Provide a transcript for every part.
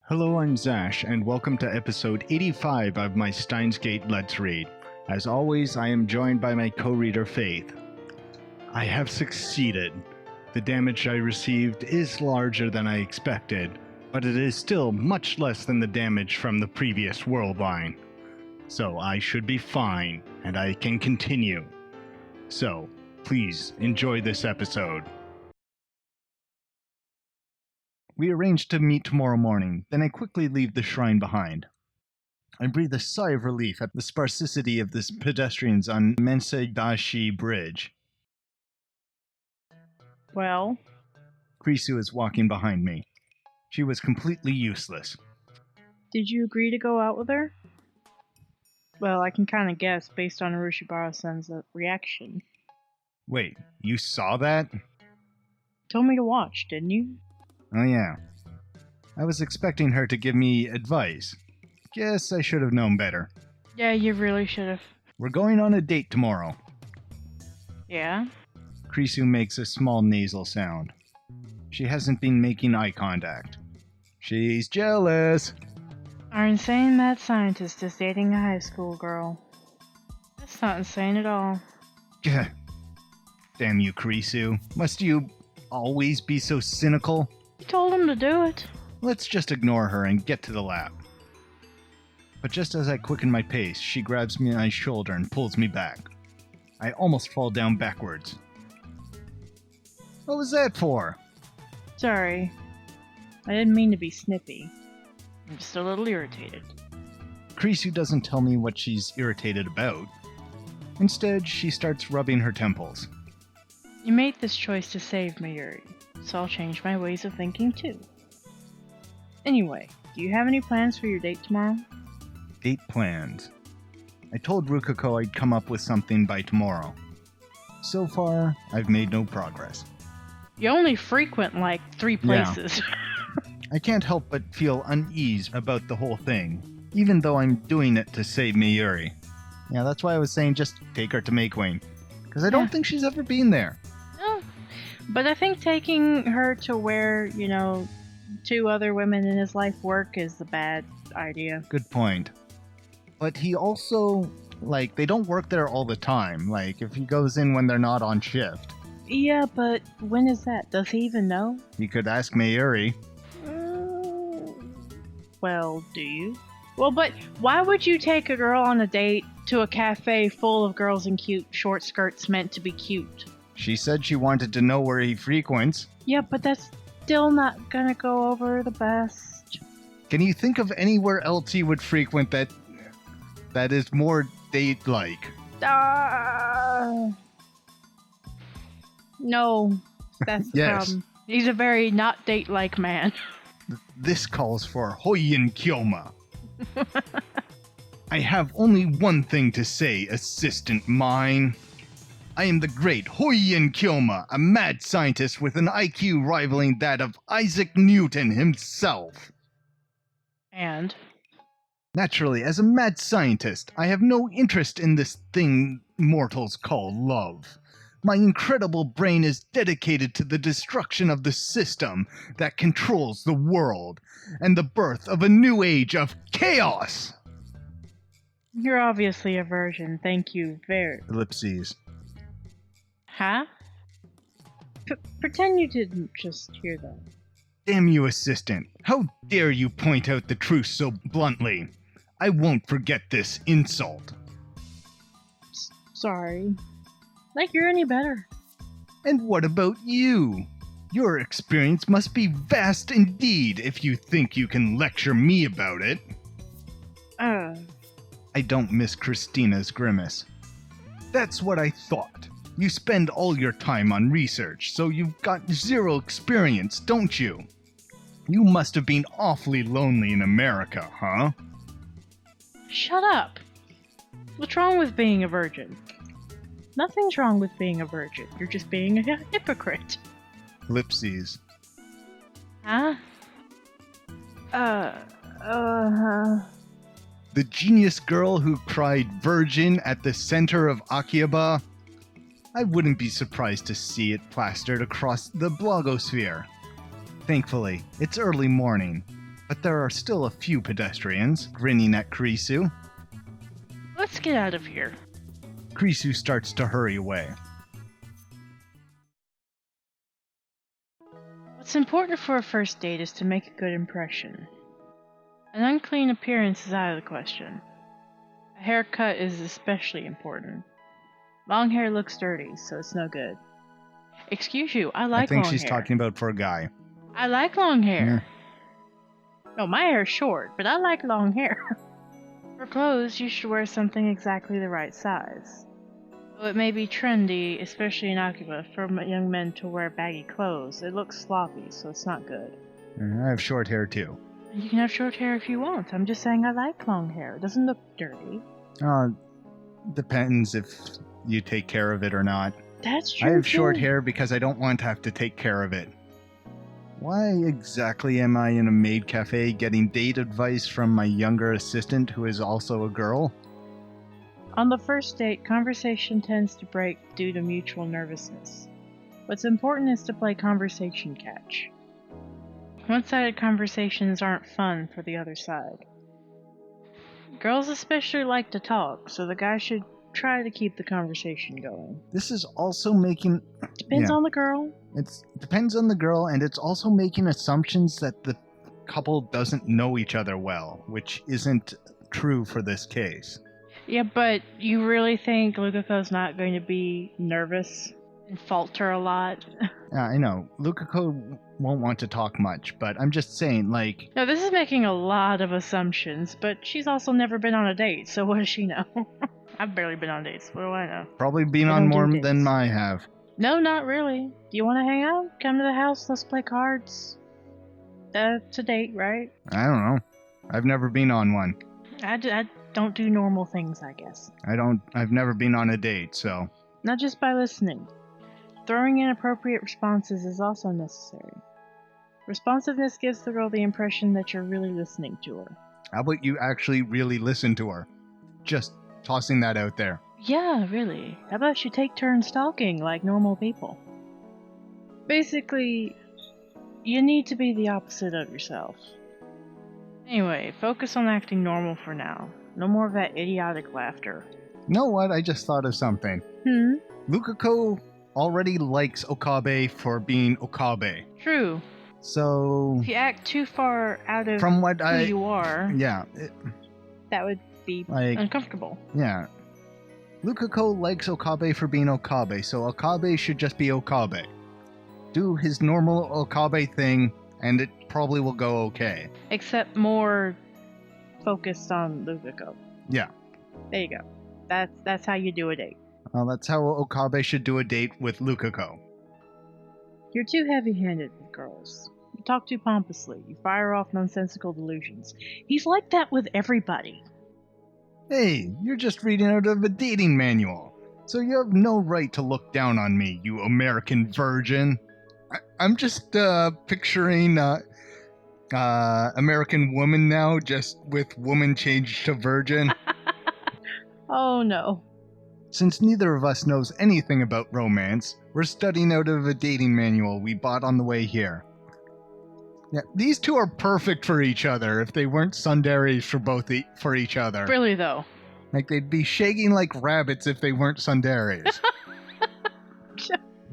Hello, I'm Zash, and welcome to episode 85 of my Steins Gate Let's Read. As always, I am joined by my co-reader Faith. I have succeeded. The damage I received is larger than I expected, but it is still much less than the damage from the previous world line. So I should be fine, and I can continue. So, please enjoy this episode. We arranged to meet tomorrow morning, then I quickly leave the shrine behind. I breathe a sigh of relief at the sparsity of the pedestrians on Mensedashi Bridge. Well? Krisu is walking behind me. She was completely useless. Did you agree to go out with her? Well, I can kind of guess based on Urushibara-san's reaction. Wait, you saw that? Told me to watch, didn't you? Oh yeah. I was expecting her to give me advice. Guess I should have known better. Yeah, you really should have. We're going on a date tomorrow. Yeah? Krisu makes a small nasal sound. She hasn't been making eye contact. She's jealous. Our insane mad scientist is dating a high school girl. That's not insane at all. Damn you, Krisu. Must you always be so cynical? You told him to do it. Let's just ignore her and get to the lab. But just as I quicken my pace, she grabs me on my shoulder and pulls me back. I almost fall down backwards. What was that for? Sorry. I didn't mean to be snippy. I'm just a little irritated. Krisu doesn't tell me what she's irritated about. Instead, she starts rubbing her temples. You made this choice to save me, Yuri, so I'll change my ways of thinking too. Anyway, do you have any plans for your date tomorrow? Date plans. I told Lukako I'd come up with something by tomorrow. So far, I've made no progress. You only frequent like 3 places. Yeah. I can't help but feel unease about the whole thing, even though I'm doing it to save Mayuri. Yeah, that's why I was saying just take her to Makewain, because I don't think she's ever been there. Oh, but I think taking her to where, 2 other women in his life work is a bad idea. Good point. But he also, they don't work there all the time. If he goes in when they're not on shift. Yeah, but when is that? Does he even know? You could ask Mayuri. Well, do you? Well, but why would you take a girl on a date to a cafe full of girls in cute short skirts meant to be cute? She said she wanted to know where he frequents. Yeah, but that's still not gonna go over the best. Can you think of anywhere else he would frequent that is more date-like? No, that's the problem. He's a very not date-like man. This calls for Hoyin Kyoma. I have only one thing to say, assistant mine. I am the great Hoyin Kyoma, a mad scientist with an IQ rivaling that of Isaac Newton himself. And? Naturally, as a mad scientist, I have no interest in this thing mortals call love. My incredible brain is dedicated to the destruction of the system that controls the world, and the birth of a new age of chaos! You're obviously a virgin, thank you very... Ellipses. Huh? Pretend you didn't just hear that. Damn you, assistant. How dare you point out the truth so bluntly? I won't forget this insult. Sorry. Like you're any better. And what about you? Your experience must be vast indeed if you think you can lecture me about it. I don't miss Christina's grimace. That's what I thought. You spend all your time on research, so you've got 0 experience, don't you? You must have been awfully lonely in America, huh? Shut up. What's wrong with being a virgin? Nothing's wrong with being a virgin. You're just being a hypocrite. Ellipses. Huh? The genius girl who cried virgin at the center of Akihabara? I wouldn't be surprised to see it plastered across the blogosphere. Thankfully, it's early morning. But there are still a few pedestrians, grinning at Kurisu. Let's get out of here. Kurisu starts to hurry away. What's important for a first date is to make a good impression. An unclean appearance is out of the question. A haircut is especially important. Long hair looks dirty, so it's no good. Excuse you, I like long hair. I think she's talking about for a guy. I like long hair. No, my hair's short, but I like long hair. For clothes, you should wear something exactly the right size. Though it may be trendy, especially in Okabe, for young men to wear baggy clothes, it looks sloppy, so it's not good. I have short hair too. You can have short hair if you want. I'm just saying I like long hair. It doesn't look dirty. Depends if you take care of it or not. That's true. I have short hair because I don't want to have to take care of it. Why exactly am I in a maid cafe getting date advice from my younger assistant who is also a girl? On the first date, conversation tends to break due to mutual nervousness. What's important is to play conversation catch. One-sided conversations aren't fun for the other side. Girls especially like to talk, so the guy should try to keep the conversation going. This is also making... Depends on the girl. It depends on the girl, and it's also making assumptions that the couple doesn't know each other well, which isn't true for this case. Yeah, but you really think Lukako's not going to be nervous and falter a lot? I know. Lukako won't want to talk much, but I'm just saying, like... No, this is making a lot of assumptions, but she's also never been on a date, so what does she know? I've barely been on dates. What do I know? Probably been on more than I have. No, not really. Do you want to hang out? Come to the house, let's play cards. That's a date, right? I don't know. I've never been on one. I don't do normal things, I guess. I've never been on a date, so... Not just by listening. Throwing in appropriate responses is also necessary. Responsiveness gives the girl the impression that you're really listening to her. How about you actually really listen to her? Just tossing that out there. Yeah, really. How about you take turns talking like normal people? Basically, you need to be the opposite of yourself. Anyway, focus on acting normal for now. No more of that idiotic laughter. You know what? I just thought of something. Lukako already likes Okabe for being Okabe. True. So... if you act too far out of from what who you are... yeah. that would be uncomfortable. Yeah. Lukako likes Okabe for being Okabe, so Okabe should just be Okabe. Do his normal Okabe thing, and it probably will go okay. Except more focused on Lukako. Yeah. There you go. That's how you do a date. Well, that's how Okabe should do a date with Lukako. You're too heavy-handed with girls. You talk too pompously. You fire off nonsensical delusions. He's like that with everybody. Hey, you're just reading out of a dating manual, so you have no right to look down on me, you American virgin. I'm just picturing American woman now, just with woman changed to virgin. Oh no. Since neither of us knows anything about romance, we're studying out of a dating manual we bought on the way here. Yeah, these two are perfect for each other if they weren't tsunderes for each other. Really though. Like they'd be shaking like rabbits if they weren't tsunderes.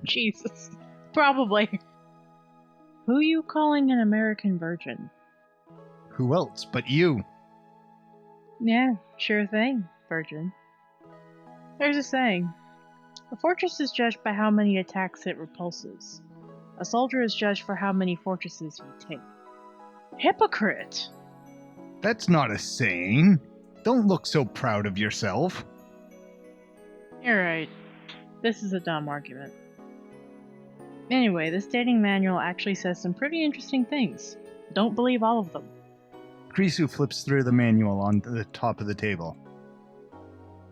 Jesus. Probably. Who you calling an American virgin? Who else but you? Yeah, sure thing, virgin. There's a saying. A fortress is judged by how many attacks it repulses. A soldier is judged for how many fortresses he takes. Hypocrite! That's not a saying. Don't look so proud of yourself. You're right. This is a dumb argument. Anyway, this dating manual actually says some pretty interesting things. Don't believe all of them. Krisu flips through the manual on the top of the table.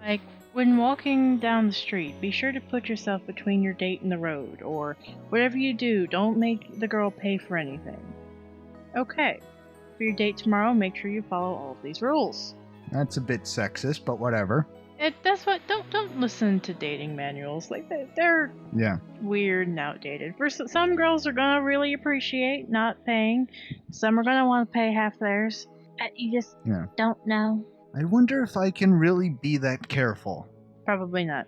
Like, when walking down the street, be sure to put yourself between your date and the road, or whatever you do, don't make the girl pay for anything. Okay, for your date tomorrow, make sure you follow all of these rules. That's a bit sexist, but whatever. That's what. Don't listen to dating manuals. Like they're Yeah. weird and outdated. Some girls are gonna really appreciate not paying. Some are gonna want to pay half theirs. You just Yeah. don't know. I wonder if I can really be that careful. Probably not.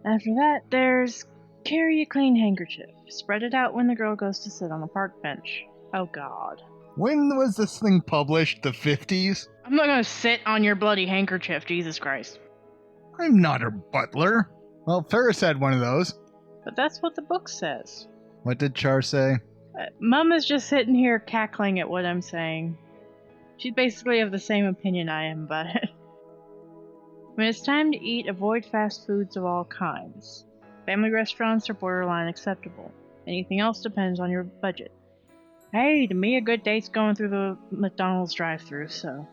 After that, there's carry a clean handkerchief. Spread it out when the girl goes to sit on a park bench. Oh God. When was this thing published? The 50s? I'm not gonna sit on your bloody handkerchief, Jesus Christ. I'm not her butler. Well, Ferris had one of those. But that's what the book says. What did Char say? Mama's just sitting here cackling at what I'm saying. She's basically of the same opinion I am about it. When it's time to eat, avoid fast foods of all kinds. Family restaurants are borderline acceptable. Anything else depends on your budget. Hey, to me a good date's going through the McDonald's drive-thru, so...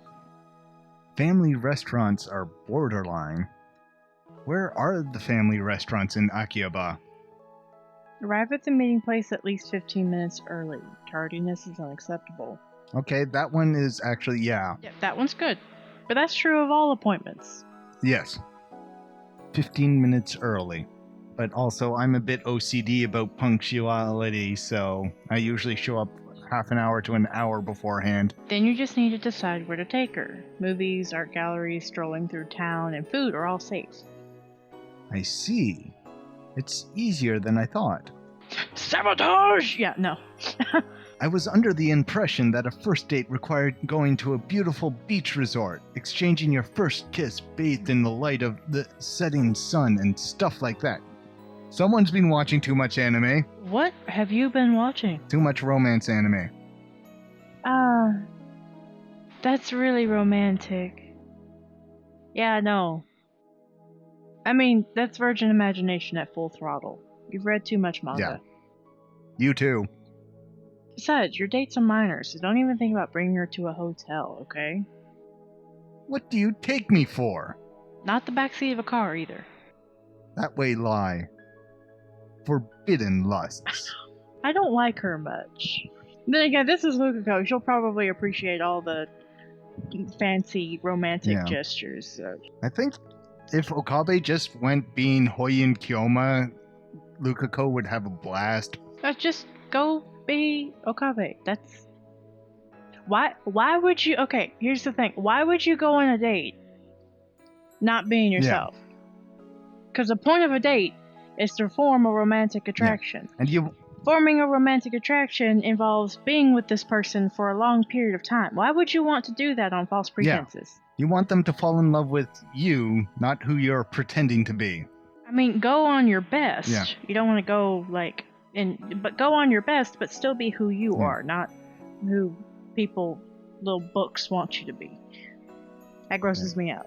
Family restaurants are borderline. Where are the family restaurants in Akihabara? Arrive at the meeting place at least 15 minutes early. Tardiness is unacceptable. Okay, that one is actually, yeah. Yeah, that one's good. But that's true of all appointments. Yes. 15 minutes early. But also, I'm a bit OCD about punctuality, so I usually show up half an hour to an hour beforehand. Then you just need to decide where to take her. Movies, art galleries, strolling through town, and food are all safe. I see. It's easier than I thought. Sabotage! Yeah, no. I was under the impression that a first date required going to a beautiful beach resort, exchanging your first kiss bathed in the light of the setting sun and stuff like that. Someone's been watching too much anime. What have you been watching? Too much romance anime. That's really romantic. Yeah, no. I mean, that's virgin imagination at full throttle. You've read too much manga. Yeah. You too. Besides, your date's a minor, so don't even think about bringing her to a hotel, okay? What do you take me for? Not the backseat of a car, either. That way lie. Forbidden lusts. I don't like her much. Then again, this is Lukako. She'll probably appreciate all the fancy romantic gestures. So. I think if Okabe just went being Hoyin Kyoma, Lukako would have a blast. Just go be Okabe. That's... Why would you... Okay, here's the thing. Why would you go on a date not being yourself? Because the point of a date is to form a romantic attraction. Yeah. And forming a romantic attraction involves being with this person for a long period of time. Why would you want to do that on false pretenses? Yeah. You want them to fall in love with you, not who you're pretending to be. I mean, go on your best. Yeah. You don't want to go but go on your best, but still be who you are, not who little books want you to be. That grosses me out.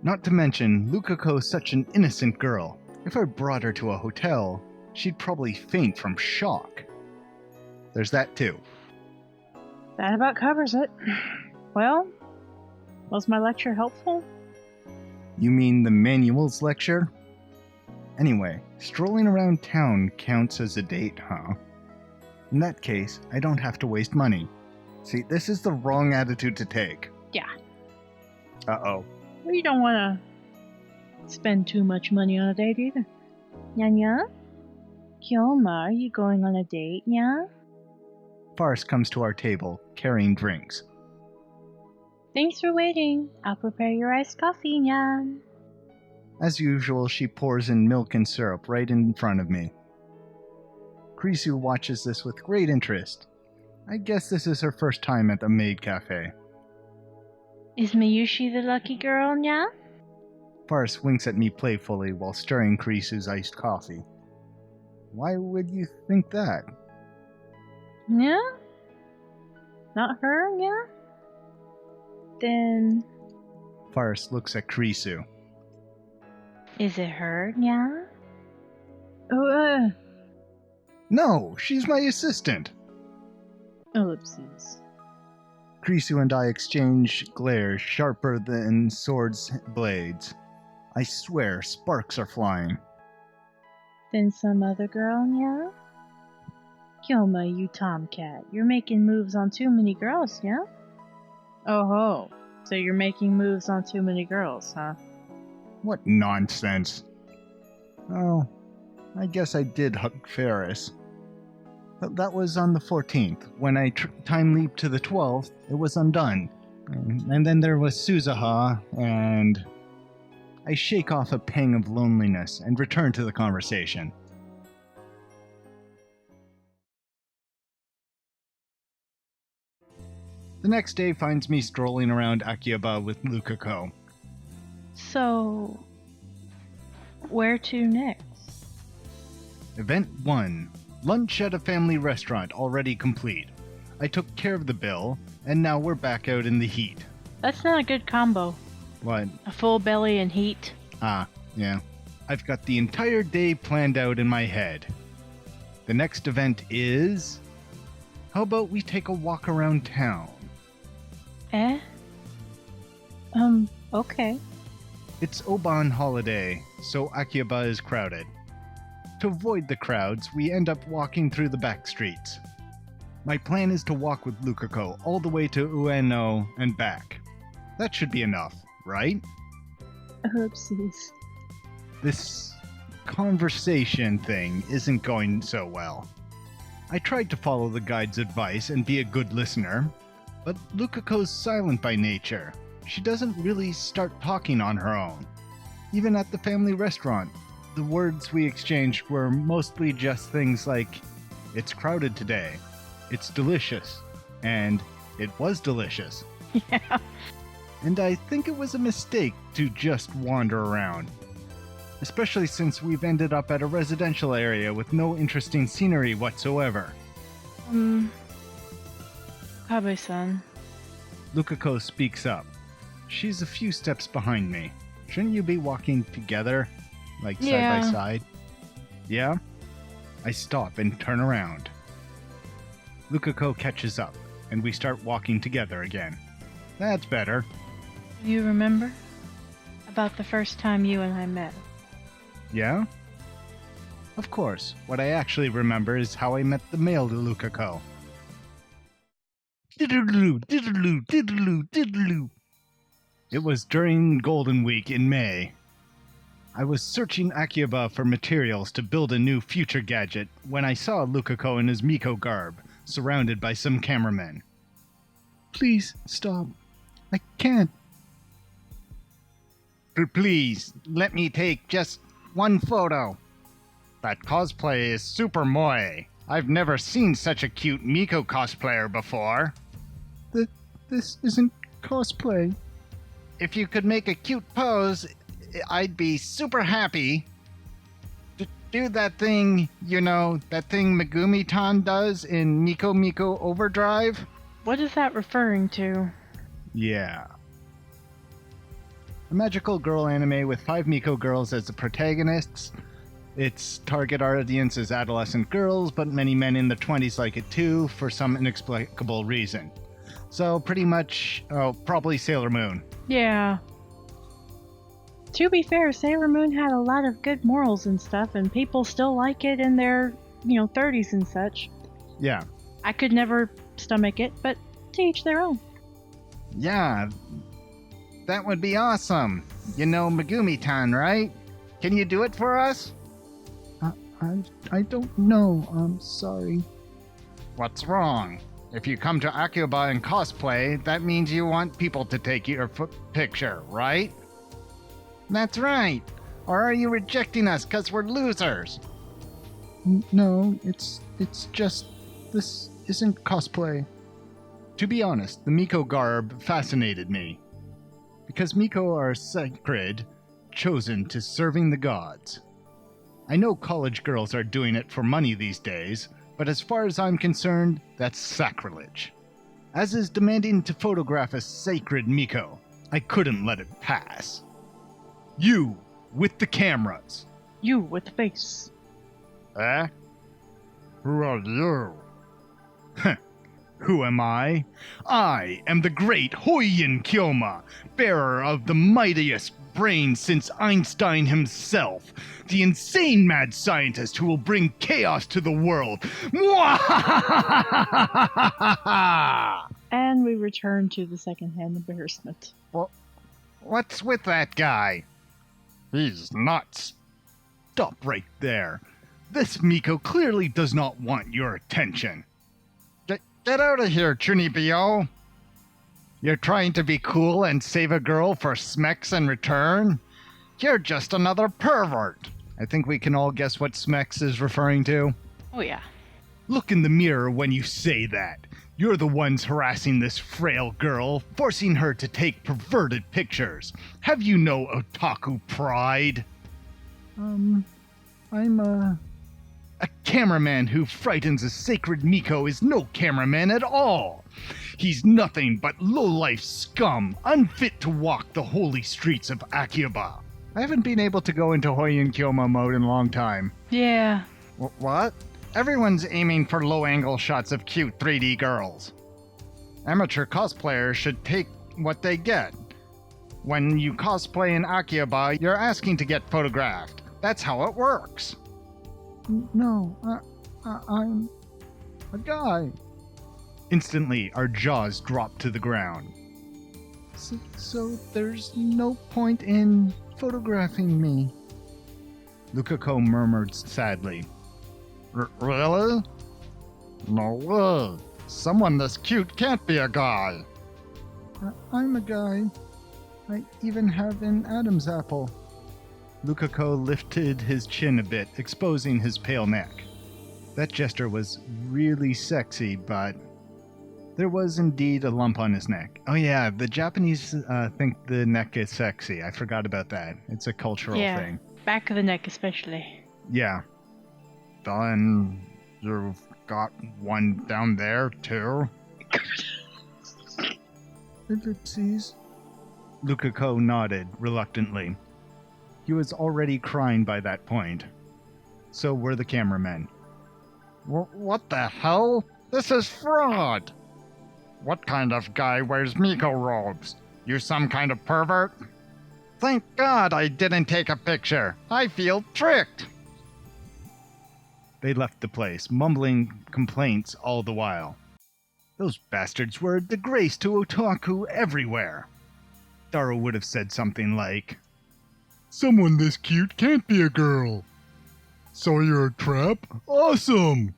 Not to mention, Lukako's such an innocent girl. If I brought her to a hotel, she'd probably faint from shock. There's that too. That about covers it. Well, was my lecture helpful? You mean the manuals lecture? Anyway, strolling around town counts as a date, huh? In that case, I don't have to waste money. See, this is the wrong attitude to take. Yeah. Uh-oh. Well, you don't want to spend too much money on a date either. Nya? Kyoma, are you going on a date, nya? Faris comes to our table, carrying drinks. Thanks for waiting. I'll prepare your iced coffee, nya. As usual, she pours in milk and syrup right in front of me. Krisu watches this with great interest. I guess this is her first time at the maid cafe. Is Miyushi the lucky girl, nya? Faris winks at me playfully while stirring Krisu's iced coffee. Why would you think that? Yeah? Not her, yeah? Then... Faris looks at Krisu. Is it her, yeah? No, she's my assistant. Ellipses. Krisu and I exchange glares sharper than swords' blades. I swear, sparks are flying. Then some other girl, yeah? Kyoma, you tomcat. You're making moves on too many girls, yeah? Oh ho. So you're making moves on too many girls, huh? What nonsense. Oh, I guess I did hug Ferris. But that was on the 14th. When I time leaped to the 12th, it was undone. And then there was Suzuha, and I shake off a pang of loneliness and return to the conversation. The next day finds me strolling around Akihabara with Lukako. So, where to next? Event 1. Lunch at a family restaurant already complete. I took care of the bill, and now we're back out in the heat. That's not a good combo. What? A full belly and heat. Ah, yeah. I've got the entire day planned out in my head. The next event is... How about we take a walk around town? Okay. It's Oban holiday, so Akihabara is crowded. To avoid the crowds, we end up walking through the back streets. My plan is to walk with Lukako all the way to Ueno and back. That should be enough, right? Oopsies. This conversation thing isn't going so well. I tried to follow the guide's advice and be a good listener, but Lukako's silent by nature. She doesn't really start talking on her own. Even at the family restaurant, the words we exchanged were mostly just things like, "It's crowded today," "It's delicious," and "It was delicious." Yeah. And I think it was a mistake to just wander around. Especially since we've ended up at a residential area with no interesting scenery whatsoever. Okabe-san. Lukako speaks up. She's a few steps behind me. Shouldn't you be walking together? Like side by side? Yeah? I stop and turn around. Lukako catches up, and we start walking together again. That's better. Do you remember? About the first time you and I met. Yeah? Of course. What I actually remember is how I met the male Lukako. Diddle-loo, diddle-loo, diddle-loo, diddle-loo. It was during Golden Week in May. I was searching Akihabara for materials to build a new future gadget when I saw Lukako in his Miko garb, surrounded by some cameramen. Please, stop. I can't. Please, let me take just one photo. That cosplay is super moe. I've never seen such a cute Miko cosplayer before. This isn't cosplay. If you could make a cute pose, I'd be super happy. Do that thing, that thing Megumi-tan does in Miko Miko Overdrive? What is that referring to? Yeah. A magical girl anime with 5 Miko girls as the protagonists. Its target audience is adolescent girls, but many men in their 20s like it too, for some inexplicable reason. So pretty much, probably Sailor Moon. Yeah. To be fair, Sailor Moon had a lot of good morals and stuff, and people still like it in their, 30s and such. Yeah. I could never stomach it, but to each their own. Yeah. That would be awesome. You know Megumi-tan, right? Can you do it for us? I don't know. I'm sorry. What's wrong? If you come to Akihabara in cosplay, that means you want people to take your picture, right? That's right. Or are you rejecting us because we're losers? No, it's just... This isn't cosplay. To be honest, the Miko garb fascinated me. Because Miko are sacred, chosen to serving the gods. I know college girls are doing it for money these days, but as far as I'm concerned, that's sacrilege. As is demanding to photograph a sacred Miko. I couldn't let it pass. You, with the cameras. You with the face. Eh? Who are you? Who am I? I am the great Hoyen Kyoma, bearer of the mightiest brain since Einstein himself, the insane mad scientist who will bring chaos to the world. Mwahahahahaha! And we return to the secondhand embarrassment. Well, what's with that guy? He's nuts. Stop right there. This Miko clearly does not want your attention. Get out of here, Chunibyo. You're trying to be cool and save a girl for Smex in return? You're just another pervert. I think we can all guess what Smex is referring to. Oh yeah. Look in the mirror when you say that. You're the ones harassing this frail girl, forcing her to take perverted pictures. Have you no otaku pride? I'm A cameraman who frightens a sacred Miko is no cameraman at all. He's nothing but low-life scum, unfit to walk the holy streets of Akiba. I haven't been able to go into Hoyin Kyoma mode in a long time. Yeah. What? Everyone's aiming for low-angle shots of cute 3D girls. Amateur cosplayers should take what they get. When you cosplay in Akiba, you're asking to get photographed. That's how it works. No, I'm a guy. Instantly, our jaws dropped to the ground. So there's no point in photographing me? Lukako murmured sadly. Really? No way. Someone this cute can't be a guy. I'm a guy. I even have an Adam's apple. Lukako lifted his chin a bit, exposing his pale neck. That gesture was really sexy, but there was indeed a lump on his neck. Oh yeah, the Japanese think the neck is sexy. I forgot about that. It's a cultural thing. Back of the neck especially. Yeah. Then you've got one down there, too? Ellipses. Lukako nodded reluctantly. He was already crying by that point. So were the cameramen. What the hell? This is fraud! What kind of guy wears Miko robes? You some kind of pervert? Thank God I didn't take a picture. I feel tricked. They left the place, mumbling complaints all the while. Those bastards were a disgrace to otaku everywhere. Daru would have said something like, "Someone this cute can't be a girl. So you're a trap? Awesome!"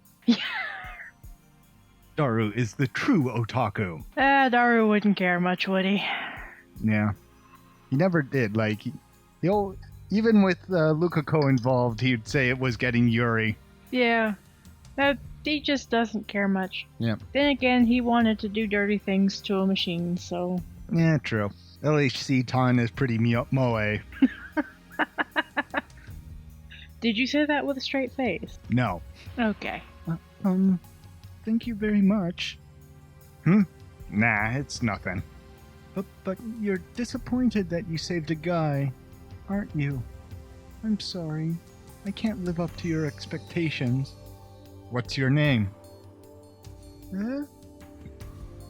Daru is the true otaku. Daru wouldn't care much, would he? Yeah. He never did. Like, even with Lukako involved, he'd say it was getting Yuri. Yeah. He just doesn't care much. Yeah. Then again, he wanted to do dirty things to a machine, so... Yeah, true. LHC Tan is pretty moe. Did you say that with a straight face? No. Okay. Thank you very much. Nah, it's nothing. But you're disappointed that you saved a guy, aren't you? I'm sorry. I can't live up to your expectations. What's your name?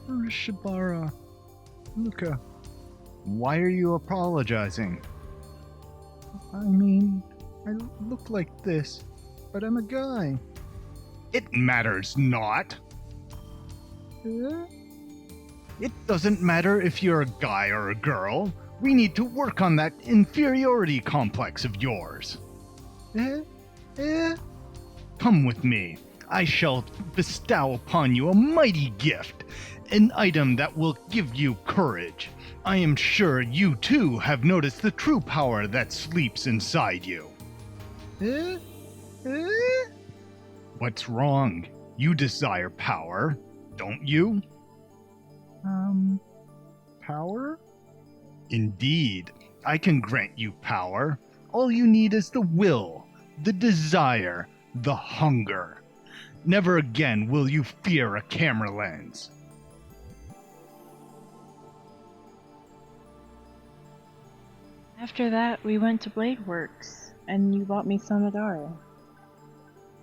Shibara. Luka. Why are you apologizing? I mean, I look like this, but I'm a guy. It matters not. It doesn't matter if you're a guy or a girl. We need to work on that inferiority complex of yours. Come with me. I shall bestow upon you a mighty gift, an item that will give you courage. I am sure you too have noticed the true power that sleeps inside you. What's wrong? You desire power, don't you? Power? Indeed, I can grant you power. All you need is the will, the desire, the hunger. Never again will you fear a camera lens. After that, we went to Blade Works, and you bought me some Adara.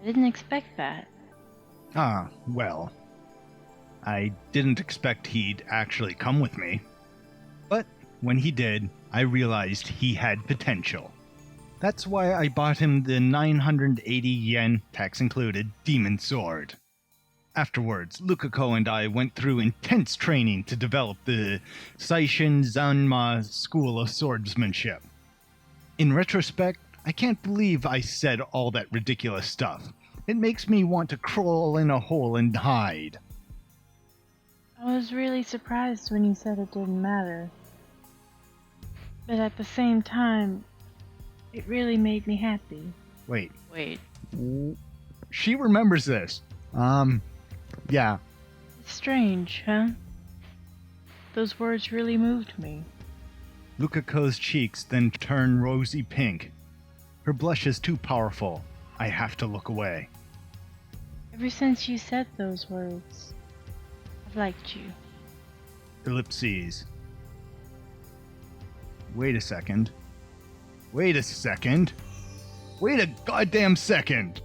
I didn't expect that. Ah, well. I didn't expect he'd actually come with me. But when he did, I realized he had potential. That's why I bought him the 980 yen, tax included, demon sword. Afterwards, Lukako and I went through intense training to develop the Seishin Zanma School of Swordsmanship. In retrospect, I can't believe I said all that ridiculous stuff. It makes me want to crawl in a hole and hide. I was really surprised when you said it didn't matter. But at the same time, it really made me happy. Wait. Wait. She remembers this. Yeah. It's strange, huh? Those words really moved me. Lukako's cheeks then turn rosy pink. Her blush is too powerful. I have to look away. Ever since you said those words, I've liked you. Ellipses. Wait a second. Wait a second. Wait a goddamn second.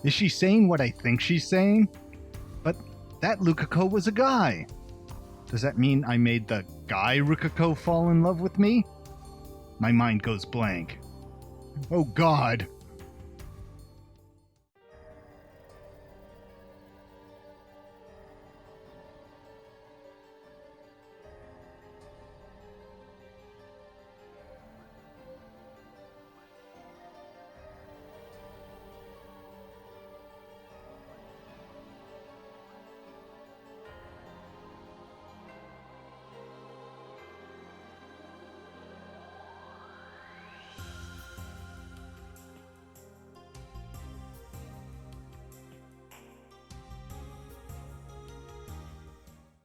Is she saying what I think she's saying? But that Lukako was a guy. Does that mean I made the guy Lukako fall in love with me? My mind goes blank. Oh God.